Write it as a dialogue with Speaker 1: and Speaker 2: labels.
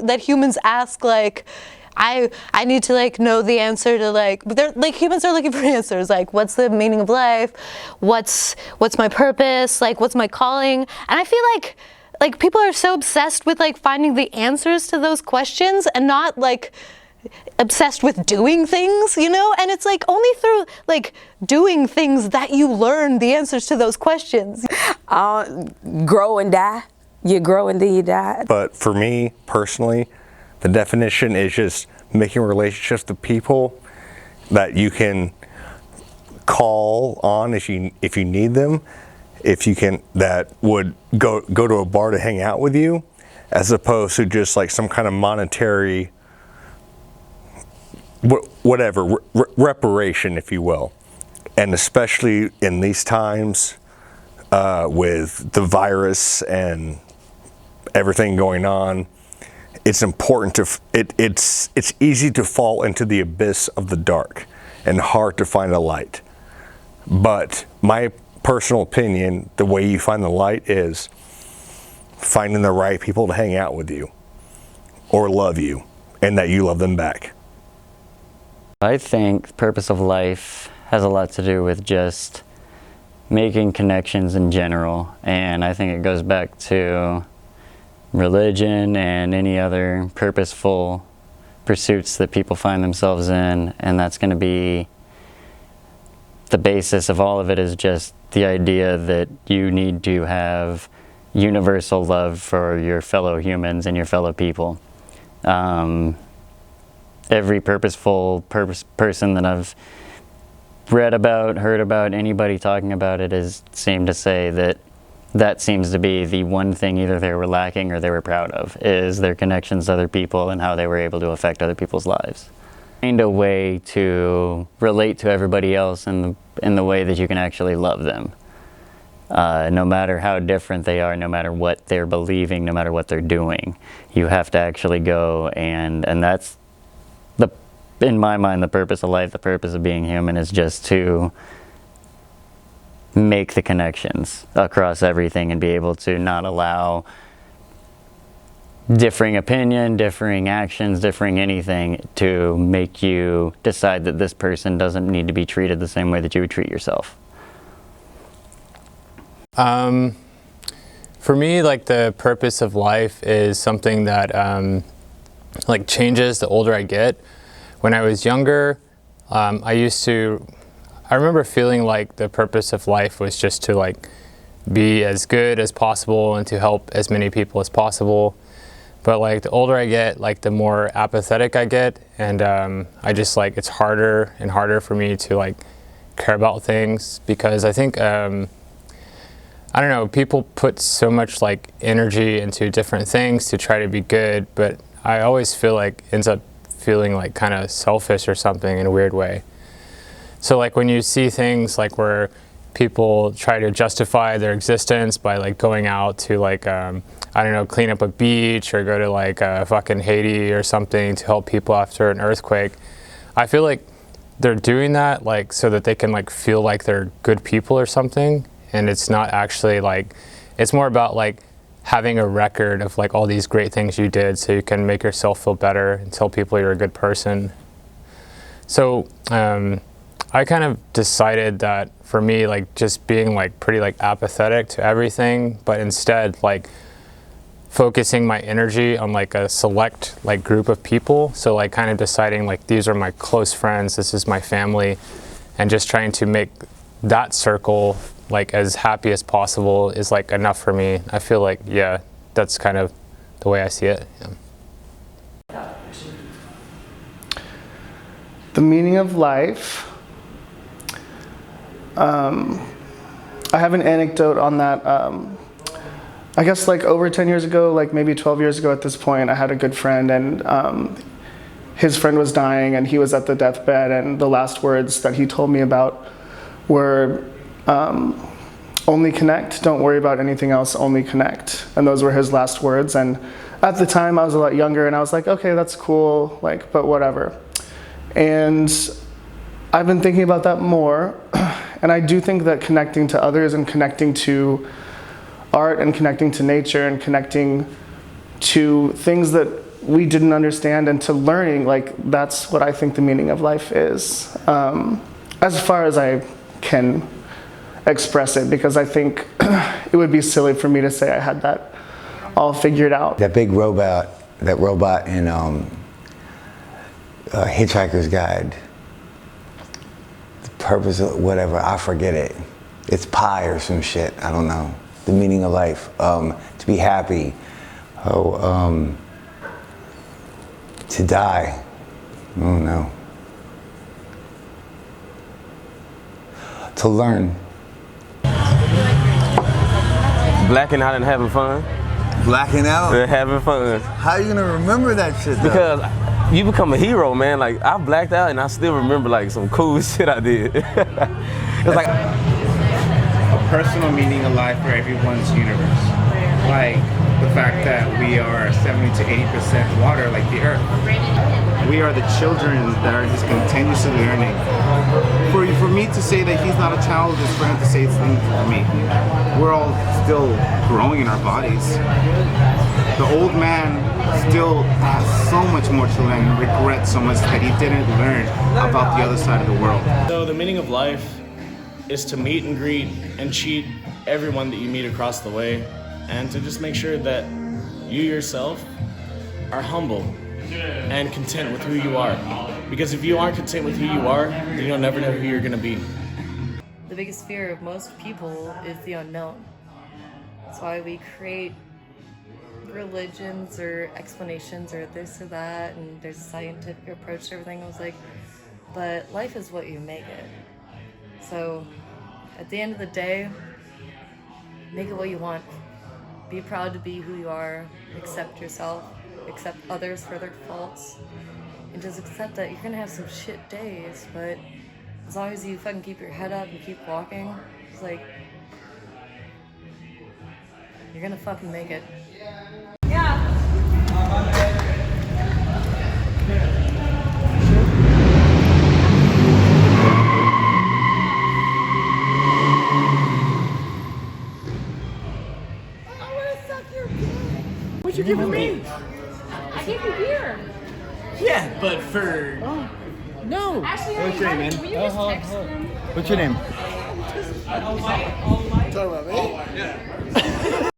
Speaker 1: that humans ask, like, I need to like know the answer to like, they're like, humans are looking for answers, like what's the meaning of life, what's my purpose, like what's my calling. And I feel like people are so obsessed with like finding the answers to those questions and not like obsessed with doing things, you know? And it's like only through like doing things that you learn the answers to those questions.
Speaker 2: Grow and die. You grow and then you die.
Speaker 3: But for me personally, the definition is just making relationships with people that you can call on if you need them, that would go to a bar to hang out with you, as opposed to just like some kind of monetary whatever reparation, if you will. And especially in these times with the virus and everything going on, it's important to it's easy to fall into the abyss of the dark and hard to find a light. But my personal opinion, the way you find the light is finding the right people to hang out with you or love you, and that you love them back.
Speaker 4: I think the purpose of life has a lot to do with just making connections in general, and I think it goes back to religion and any other purposeful pursuits that people find themselves in, and that's going to be the basis of all of it, is just the idea that you need to have universal love for your fellow humans and your fellow people. Every purposeful person that I've read about, heard about, anybody talking about it seemed to say that seems to be the one thing either they were lacking or they were proud of, is their connections to other people and how they were able to affect other people's lives. Find a way to relate to everybody else in the way that you can actually love them. No matter how different they are, no matter what they're believing, no matter what they're doing, you have to actually go and that's in my mind, the purpose of life, the purpose of being human, is just to make the connections across everything and be able to not allow differing opinion, differing actions, differing anything to make you decide that this person doesn't need to be treated the same way that you would treat yourself.
Speaker 5: For me, like, the purpose of life is something that like changes the older I get. When I was younger, I remember feeling like the purpose of life was just to like be as good as possible and to help as many people as possible. But like the older I get, like the more apathetic I get, and I just like, it's harder and harder for me to like care about things, because I think I don't know, people put so much like energy into different things to try to be good, but I always feel like ends up feeling like kind of selfish or something in a weird way. So like when you see things like where people try to justify their existence by like going out to like I don't know, clean up a beach or go to like fucking Haiti or something to help people after an earthquake, I feel like they're doing that like so that they can like feel like they're good people or something, and it's not actually like, it's more about like having a record of like all these great things you did so you can make yourself feel better and tell people you're a good person. So I kind of decided that for me, like just being like pretty like apathetic to everything, but instead like focusing my energy on like a select like group of people. So like kind of deciding like these are my close friends, this is my family, and just trying to make that circle like as happy as possible is like enough for me. I feel like, yeah, that's kind of the way I see it. Yeah.
Speaker 6: The meaning of life. I have an anecdote on that. I guess like over 10 years ago, like maybe 12 years ago at this point, I had a good friend, and his friend was dying and he was at the deathbed, and the last words that he told me about were, only connect, don't worry about anything else, only connect. And those were his last words. And at the time I was a lot younger and I was like, okay, that's cool, like, but whatever. And I've been thinking about that more. And I do think that connecting to others and connecting to art and connecting to nature and connecting to things that we didn't understand, and to learning, like, that's what I think the meaning of life is, as far as I can express it, because I think it would be silly for me to say I had that all figured out.
Speaker 7: That big robot, that robot in Hitchhiker's Guide, the purpose of whatever, I forget it. It's pi or some shit, I don't know. The meaning of life, to be happy, to die, I don't know. To learn.
Speaker 8: Blacking out and having fun.
Speaker 7: Blacking out?
Speaker 8: And having fun.
Speaker 7: How are you gonna remember that shit though?
Speaker 8: Because you become a hero, man. Like, I blacked out and I still remember like some cool shit I did. It's like
Speaker 9: a personal meaning of life for everyone's universe. Like the fact that we are 70 to 80% water, like the earth. We are the children that are just continuously learning. For me to say that he's not a child is for him to say it's things for me. We're all still growing in our bodies. The old man still has so much more to learn and regrets so much that he didn't learn about the other side of the world.
Speaker 10: So the meaning of life is to meet and greet and treat everyone that you meet across the way, and to just make sure that you yourself are humble and content with who you are. Because if you aren't content with who you are, then you'll never know who you're gonna be.
Speaker 11: The biggest fear of most people is the unknown. That's why we create religions or explanations or this or that, and there's a scientific approach to everything. I was like, but life is what you make it. So at the end of the day, make it what you want. Be proud to be who you are, accept yourself, accept others for their faults, and just accept that you're gonna have some shit days, but as long as you fucking keep your head up and keep walking, it's like, you're gonna fucking make it.
Speaker 10: What'd you give me?
Speaker 12: I gave you beer.
Speaker 10: Yeah, but for...
Speaker 12: No. Actually, what's your name, man? Will you just text him?
Speaker 7: What's your name?
Speaker 6: Talking about me?